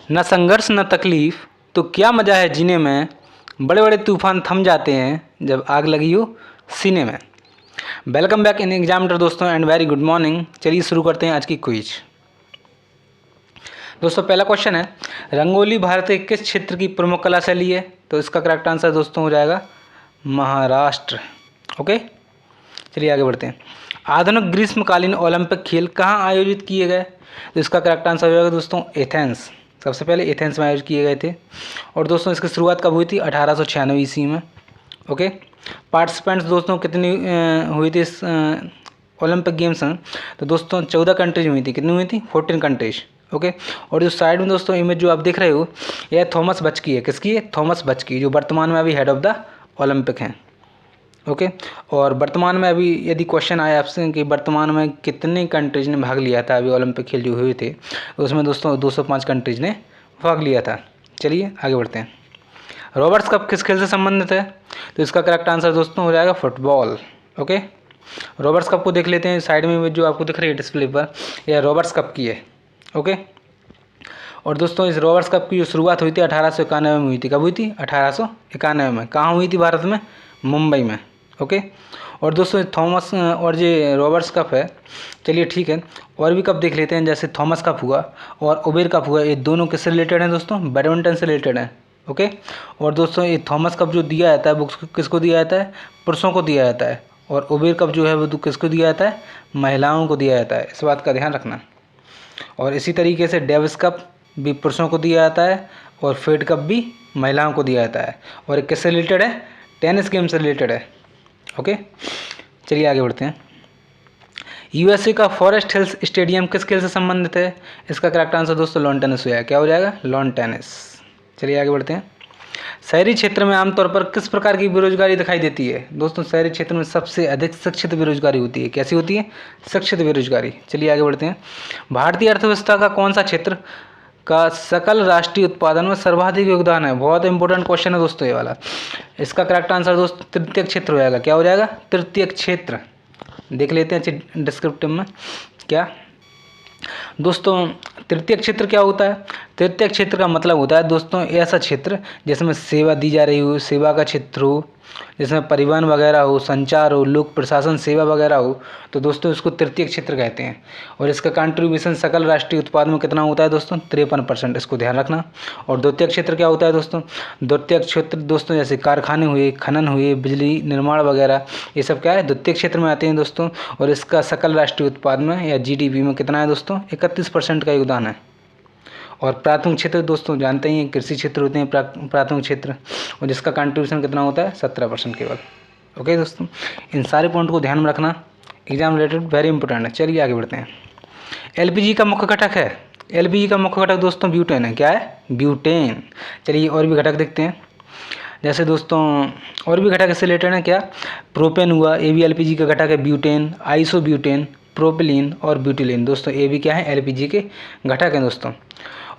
न संघर्ष न तकलीफ तो क्या मज़ा है जीने में, बड़े बड़े तूफान थम जाते हैं जब आग लगी हो सीने में। वेलकम बैक इन एग्जामिनर दोस्तों एंड वेरी गुड मॉर्निंग। चलिए शुरू करते हैं आज की क्विज। दोस्तों पहला क्वेश्चन है, रंगोली भारत के किस क्षेत्र की प्रमुख कला शैली है? तो इसका करेक्ट आंसर दोस्तों हो जाएगा महाराष्ट्र। ओके, चलिए आगे बढ़ते हैं। आधुनिक ग्रीष्मकालीन ओलंपिक खेल कहाँ आयोजित किए गए? तो इसका करेक्ट आंसर हो जाएगा दोस्तों एथेंस। सबसे पहले एथेंस में आयोजित किए गए थे। और दोस्तों इसकी शुरुआत कब हुई थी? 1896 ईस्वी में। ओके, पार्टिसिपेंट्स दोस्तों कितनी हुई थी इस ओलंपिक गेम्स में? तो दोस्तों 14 कंट्रीज हुई थी। कितनी हुई थी? 14 कंट्रीज। ओके, और जो साइड में दोस्तों इमेज जो आप देख रहे हो, यह थॉमस बच की है। किसकी है? थॉमस बच की, जो वर्तमान में अभी हेड ऑफ द ओलंपिक हैं। ओके, और वर्तमान में अभी यदि क्वेश्चन आया आपसे कि वर्तमान में कितने कंट्रीज ने भाग लिया था अभी ओलंपिक खेल जो हुए थे, तो उसमें दोस्तों 205 कंट्रीज ने भाग लिया था। चलिए आगे बढ़ते हैं। रॉबर्ट्स कप किस खेल से संबंधित है? तो इसका करेक्ट आंसर दोस्तों हो जाएगा फुटबॉल। ओके, रॉबर्ट्स कप को देख लेते हैं। साइड में जो आपको दिख रही है डिस्प्ले पर, यह रॉबर्ट्स कप की है। ओके, और दोस्तों इस रॉबर्ट्स कप की जो शुरुआत हुई थी 1891 में हुई थी। कब हुई थी? 1891 में। कहाँ हुई थी? भारत में, मुंबई में। ओके, और दोस्तों थॉमस और जो रॉबर्ट्स कप है, चलिए ठीक है, और भी कप देख लेते हैं। जैसे थॉमस कप हुआ और उबेर कप हुआ, ये दोनों किससे रिलेटेड हैं दोस्तों? बैडमिंटन से रिलेटेड हैं। ओके, और दोस्तों ये थॉमस कप जो दिया जाता है वो किसको दिया जाता है? पुरुषों को दिया जाता है। और उबेर कप जो है वो किसको दिया जाता है? महिलाओं को दिया जाता है। इस बात का ध्यान रखना। और इसी तरीके से डेविस कप भी पुरुषों को दिया जाता है और फेड कप भी महिलाओं को दिया जाता है। और किससे रिलेटेड है? टेनिस गेम से रिलेटेड है। ओके, चलिए आगे बढ़ते हैं। यूएसए का फॉरेस्ट हिल्स स्टेडियम किस खेल से संबंधित है? इसका करेक्ट आंसर दोस्तों लॉन टेनिस हो जाएगा। क्या हो जाएगा? Lawn tennis. चलिए आगे बढ़ते हैं। शहरी क्षेत्र में आमतौर पर किस प्रकार की बेरोजगारी दिखाई देती है? दोस्तों शहरी क्षेत्र में सबसे अधिक शिक्षित बेरोजगारी होती है। कैसी होती है? शिक्षित बेरोजगारी। चलिए आगे बढ़ते हैं। भारतीय अर्थव्यवस्था का कौन सा क्षेत्र का सकल राष्ट्रीय उत्पादन में सर्वाधिक योगदान है? बहुत इंपॉर्टेंट क्वेश्चन है दोस्तों ये वाला। इसका करेक्ट आंसर दोस्तों तृतीय क्षेत्र हो जाएगा। क्या हो जाएगा? तृतीय क्षेत्र। देख लेते हैं अच्छे डिस्क्रिप्टिव में क्या दोस्तों तृतीय क्षेत्र क्या होता है? तृतीय क्षेत्र का मतलब होता है दोस्तों ऐसा क्षेत्र जिसमें सेवा दी जा रही हो, सेवा का क्षेत्र हो, जिसमें परिवहन वगैरह हो, संचार हो, लोक प्रशासन सेवा वगैरह हो, तो दोस्तों इसको तृतीय क्षेत्र कहते हैं। और इसका कंट्रीब्यूशन सकल राष्ट्रीय उत्पाद में कितना होता है दोस्तों? 53%। इसको ध्यान रखना। और द्वितीय क्षेत्र क्या होता है दोस्तों? द्वितीय क्षेत्र दोस्तों जैसे कारखाने हुए, खनन हुए, बिजली निर्माण वगैरह, ये सब क्या है? द्वितीय क्षेत्र में आते हैं दोस्तों। और इसका सकल राष्ट्रीय उत्पाद में या जीडीपी में कितना है दोस्तों? 31% का योगदान है। और प्राथमिक क्षेत्र दोस्तों जानते ही हैं, कृषि क्षेत्र होते हैं प्राथमिक क्षेत्र, और जिसका कंट्रीब्यूशन कितना होता है? 17% केवल। ओके दोस्तों, इन सारे पॉइंट को ध्यान में रखना, एग्जाम रिलेटेड वेरी इंपॉर्टेंट है। चलिए आगे बढ़ते हैं। एलपीजी का मुख्य घटक है? एलपीजी का मुख्य घटक दोस्तों ब्यूटेन है। क्या है? ब्यूटेन। चलिए और भी घटक देखते हैं। जैसे दोस्तों और भी घटक इससे रिलेटेड है। क्या? प्रोपेन हुआ, ये भी एलपीजी का घटक है। ब्यूटेन, आइसोब्यूटेन, प्रोपिलीन और ब्यूटिलीन, दोस्तों ये भी क्या है? एलपीजी के घटक हैं दोस्तों।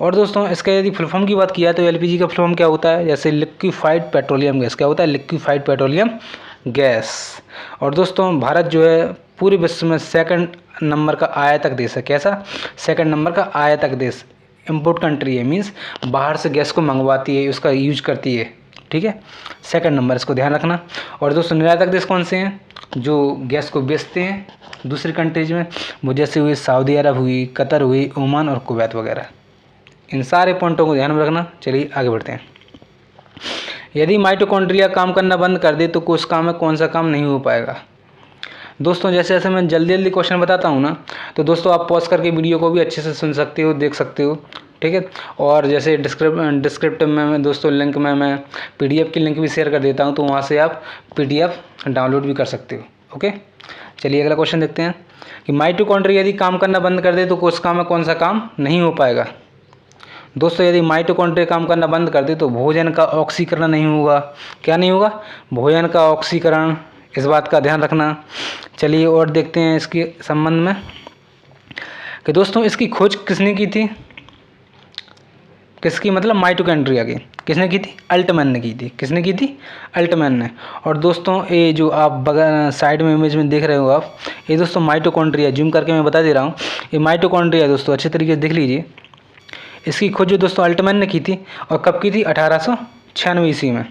और दोस्तों इसका यदि फुल फॉर्म की बात किया तो एलपीजी का फुल फॉर्म क्या होता है? जैसे लिक्विफाइड पेट्रोलियम गैस। क्या होता है? Liquefied petroleum gas. और दोस्तों भारत जो है पूरे विश्व में सेकंड नंबर का आयातक देश है। कैसा? सेकंड नंबर का आयातक देश, इम्पोर्ट कंट्री है, मीन्स बाहर से गैस को मंगवाती है, उसका यूज करती है। ठीक है, सेकंड नंबर, इसको ध्यान रखना। और दोस्तों निर्यातक देश कौन से हैं? जो गैस को बेचते हैं दूसरी कंट्रीज में, वो जैसे हुई सऊदी अरब हुई, कतर हुई, ओमान और कुवैत वगैरह। इन सारे पॉइंटों को ध्यान में रखना। चलिए आगे बढ़ते हैं। यदि माइटोकॉन्ड्रिया काम करना बंद कर दे तो कोशिका में कौन सा काम नहीं हो पाएगा? दोस्तों जैसे जैसे मैं जल्दी जल्दी क्वेश्चन बताता हूँ ना, तो दोस्तों आप पॉज करके वीडियो को भी अच्छे से सुन सकते हो, देख सकते हो। ठीक है, और जैसे डिस्क्रिप्टिव में मैं दोस्तों लिंक में मैं पीडीएफ की लिंक भी शेयर कर देता हूँ, तो वहाँ से आप पीडीएफ डाउनलोड भी कर सकते हो। ओके, चलिए अगला क्वेश्चन देखते हैं कि माइटोकॉन्ड्रिया यदि काम करना बंद कर दे तो कोशिका में कौन सा काम नहीं हो पाएगा? दोस्तों यदि माइटोकॉन्ड्रिया काम करना बंद कर दे तो भोजन का ऑक्सीकरण नहीं होगा। क्या नहीं होगा? भोजन का ऑक्सीकरण। इस बात का ध्यान रखना। चलिए और देखते हैं इसके संबंध में कि दोस्तों इसकी खोज किसने की थी? किसकी? मतलब माइटोकॉन्ड्रिया की किसने की थी? अल्टमैन ने की थी। किसने की थी? अल्टमैन ने। और दोस्तों ये जो आप बगल साइड में इमेज में देख रहे हो आप, ये दोस्तों माइटोकॉन्ड्रिया, जूम करके मैं बता दे रहा हूँ, ये माइटोकॉन्ड्रिया दोस्तों अच्छे तरीके से देख लीजिए। इसकी खोज जो दोस्तों अल्टमैन ने की थी, और कब की थी? 1896 ईस्वी में।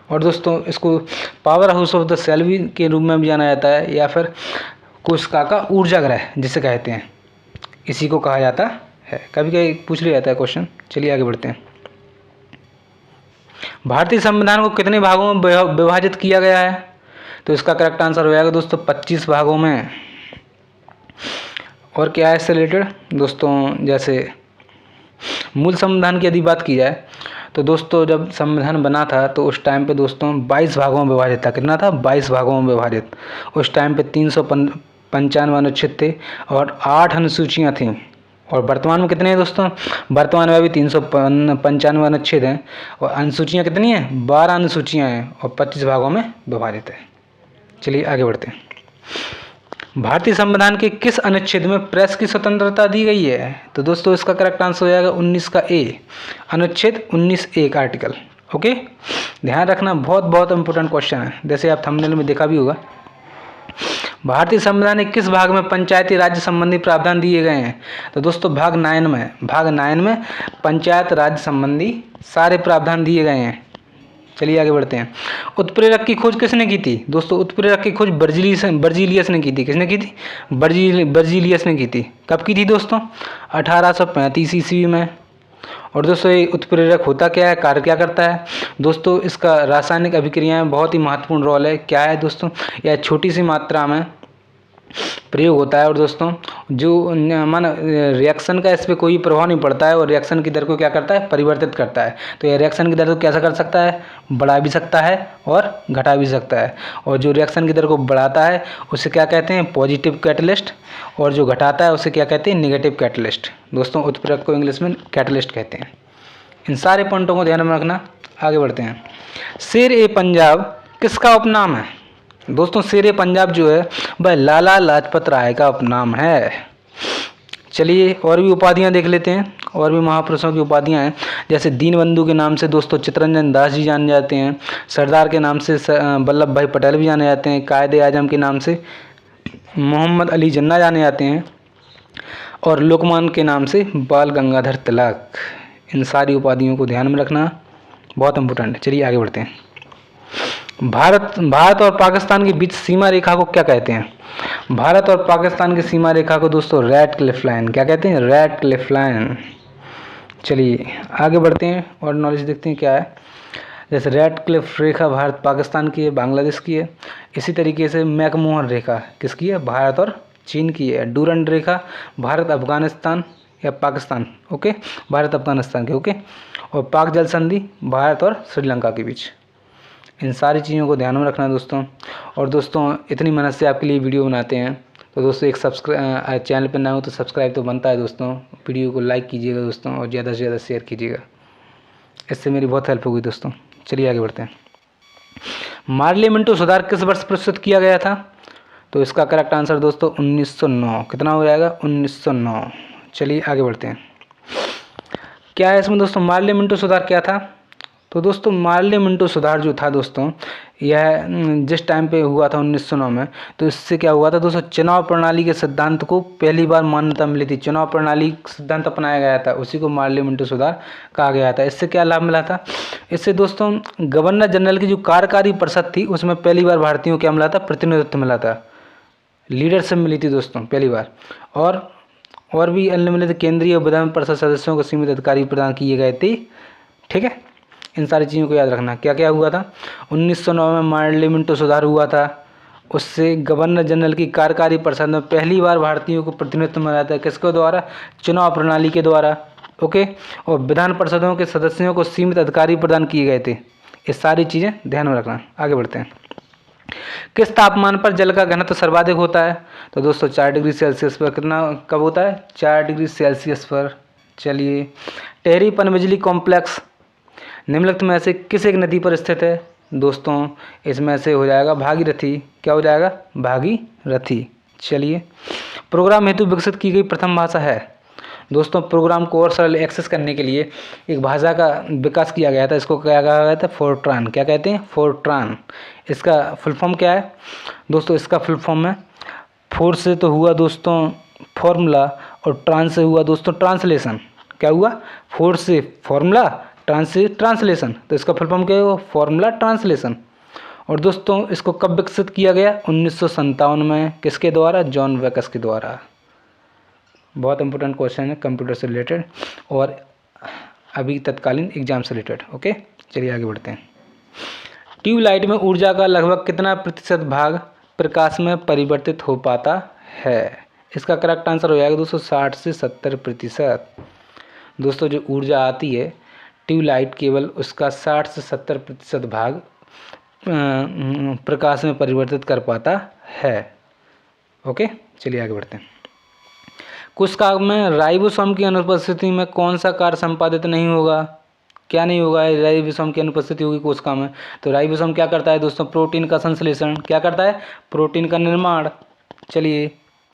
और दोस्तों इसको power house of the cell भी के रूप में भी जाना जाता है, या फिर कोशिका का ऊर्जा ग्रह जिसे कहते हैं, इसी को कहा जाता है। कभी कभी पूछ लिया जाता है क्वेश्चन। चलिए आगे बढ़ते हैं। भारतीय संविधान को कितने भागों में विभाजित किया गया है? तो इसका करेक्ट आंसर हो जाएगा दोस्तों 25 भागों में। और क्या है इससे रिलेटेड दोस्तों, जैसे मूल संविधान की यदि बात की जाए तो दोस्तों जब संविधान बना था तो उस टाइम पे दोस्तों 22 भागों में विभाजित था। कितना था? 22 भागों में विभाजित। उस टाइम पे 395 अनुच्छेद थे और 8 अनुसूचियाँ थीं। और वर्तमान में कितने हैं दोस्तों? वर्तमान में अभी 395 अनुच्छेद हैं और अनुसूचियाँ कितनी हैं? 12 अनुसूचियाँ हैं और 25 भागों में विभाजित है। चलिए आगे बढ़ते हैं। भारतीय संविधान के किस अनुच्छेद में प्रेस की स्वतंत्रता दी गई है? तो दोस्तों इसका करेक्ट आंसर हो जाएगा 19 का ए, अनुच्छेद 19 एक आर्टिकल। ओके, ध्यान रखना, बहुत बहुत इंपॉर्टेंट क्वेश्चन है, जैसे आप थंबनेल में देखा भी होगा। भारतीय संविधान के किस भाग में पंचायती राज्य संबंधी प्रावधान दिए गए हैं? तो दोस्तों भाग 9 में पंचायत राज संबंधी सारे प्रावधान दिए गए हैं। चलिए आगे बढ़ते हैं। उत्प्रेरक की खोज किसने की थी? दोस्तों उत्प्रेरक की खोज बर्जीलियस ने की थी। किसने की थी? बर्जीलियस ने की थी। कब की थी दोस्तों? 1835 ईस्वी में। और दोस्तों ये उत्प्रेरक होता क्या है, कार्य क्या करता है? दोस्तों इसका रासायनिक अभिक्रियाएं बहुत ही महत्वपूर्ण रोल है। क्या है दोस्तों? यह छोटी सी मात्रा में प्रयोग होता है और दोस्तों जो रिएक्शन का इस पर कोई प्रभाव नहीं पड़ता है और रिएक्शन की दर को क्या करता है? परिवर्तित करता है। तो यह रिएक्शन की दर को कैसा कर सकता है? बढ़ा भी सकता है और घटा भी सकता है। और जो रिएक्शन की दर को बढ़ाता है उसे क्या कहते हैं? पॉजिटिव कैटलिस्ट, और जो घटाता है उसे क्या कहते हैं? Negative catalyst. दोस्तों उत्प्रेरक को इंग्लिश में कैटलिस्ट कहते हैं। इन सारे पॉइंटों को ध्यान में रखना। आगे बढ़ते हैं। शेर ए पंजाब किसका उपनाम है? दोस्तों शेर ए पंजाब जो है वह लाला लाजपत राय का उपनाम है। चलिए और भी उपाधियां देख लेते हैं, और भी महापुरुषों की उपाधियां हैं। जैसे दीनबंधु के नाम से दोस्तों चित्तरंजन दास जी जाने जाते हैं। सरदार के नाम से वल्लभ भाई पटेल भी जाने जाते हैं। कायदे आजम के नाम से मोहम्मद अली जिन्ना जाने जाते हैं। और लोकमान के नाम से बाल गंगाधर तिलक। इन सारी उपाधियों को ध्यान में रखना, बहुत इंपॉर्टेंट है। चलिए आगे बढ़ते हैं। भारत और पाकिस्तान के बीच सीमा रेखा को क्या कहते हैं? भारत और पाकिस्तान की सीमा रेखा को दोस्तों रेड क्लिफ लाइन। क्या कहते हैं? Red Cliff line. चलिए आगे बढ़ते हैं और नॉलेज देखते हैं क्या है। जैसे रेड क्लिफ रेखा भारत पाकिस्तान की है, बांग्लादेश की है। इसी तरीके से मैकमोहन रेखा किसकी है? भारत और चीन की है। डूरंड रेखा भारत अफगानिस्तान या पाकिस्तान, ओके, भारत अफगानिस्तान की, ओके। और पाक जल संधि भारत और श्रीलंका के बीच। इन सारी चीज़ों को ध्यान में रखना दोस्तों। और दोस्तों इतनी मेहनत से आपके लिए वीडियो बनाते हैं तो दोस्तों एक चैनल पर ना हो तो सब्सक्राइब तो बनता है दोस्तों। वीडियो को लाइक कीजिएगा दोस्तों और ज़्यादा से ज़्यादा शेयर कीजिएगा, इससे मेरी बहुत हेल्प होगी दोस्तों। चलिए आगे बढ़ते हैं। मार्ले मिंटो सुधार किस वर्ष प्रस्तुत किया गया था? तो इसका करेक्ट आंसर दोस्तों 1909। कितना हो जाएगा? 1909। चलिए आगे बढ़ते हैं। क्या है इसमें दोस्तों? मार्ले मिंटो सुधार क्या था? तो दोस्तों मार्ले मिंटो सुधार जो था दोस्तों, यह जिस टाइम पे हुआ था 1909 में, तो इससे क्या हुआ था दोस्तों? चुनाव प्रणाली के सिद्धांत को पहली बार मान्यता मिली थी। चुनाव प्रणाली सिद्धांत अपनाया गया था, उसी को मार्ले मिंटो सुधार कहा गया था। इससे क्या लाभ मिला था? इससे दोस्तों गवर्नर जनरल की जो कार्यकारी परिषद थी उसमें पहली बार भारतीयों को क्या मिला था? प्रतिनिधित्व मिला था, लीडरशिप मिली थी दोस्तों पहली बार। और भी अन्य मिले थे। केंद्रीय विधान परिषद सदस्यों को सीमित अधिकारी प्रदान किए गए थे। ठीक है, इन सारी चीज़ों को याद रखना। क्या क्या हुआ था? 1909 में मार्ले मिंटो सुधार हुआ था। उससे गवर्नर जनरल की कार्यकारी परिषद में पहली बार भारतीयों को प्रतिनिधित्व मिला था। किसके द्वारा? चुनाव प्रणाली के द्वारा, ओके। और विधान परिषदों के सदस्यों को सीमित अधिकारी प्रदान किए गए थे। ये सारी चीज़ें ध्यान में रखना। आगे बढ़ते हैं। किस तापमान पर जल का घनत्व सर्वाधिक होता है? तो दोस्तों 4 डिग्री सेल्सियस पर। कितना कब होता है? 4 डिग्री सेल्सियस पर। चलिए, टेहरी पनबिजली कॉम्प्लेक्स निम्नलिखित में से किस एक नदी पर स्थित है? दोस्तों इसमें से हो जाएगा भागीरथी। क्या हो जाएगा? भागीरथी। चलिए, प्रोग्राम हेतु विकसित की गई प्रथम भाषा है? दोस्तों प्रोग्राम को और सरल एक्सेस करने के लिए एक भाषा का विकास किया गया था। इसको क्या कहा गया था? फोर्ट्रान। क्या कहते हैं? फोर्ट्रान। इसका फुल फॉर्म क्या है दोस्तों? इसका फुल फॉर्म है, फोर से तो हुआ दोस्तों फॉर्मूला और ट्रांस से हुआ दोस्तों ट्रांसलेशन। क्या हुआ, फोर्स से फॉर्मूला ट्रांसलेशन, तो इसका फुल फॉर्म क्या हुआ, फॉर्मूला ट्रांसलेशन। और दोस्तों इसको कब विकसित किया गया, 1957 में, किसके द्वारा, जॉन वेकस के द्वारा। बहुत इंपॉर्टेंट क्वेश्चन है कंप्यूटर से रिलेटेड और अभी तत्कालीन एग्जाम से रिलेटेड। ओके, चलिए आगे बढ़ते हैं। ट्यूबलाइट में ऊर्जा का लगभग कितना प्रतिशत भाग प्रकाश में परिवर्तित हो पाता है, इसका करेक्ट आंसर हो जाएगा दोस्तों 60 से 70%। दोस्तों जो ऊर्जा आती है ट्यूबलाइट केवल उसका 60 से 70% भाग प्रकाश में परिवर्तित कर पाता है। ओके, चलिए आगे बढ़ते हैं। कोशिका में राइबोसोम की अनुपस्थिति में कौन सा कार्य संपादित नहीं होगा, क्या नहीं होगा, राइबोसोम की अनुपस्थिति होगी कोशिका में, तो राइबोसोम क्या करता है दोस्तों, प्रोटीन का संश्लेषण, क्या करता है, प्रोटीन का निर्माण। चलिए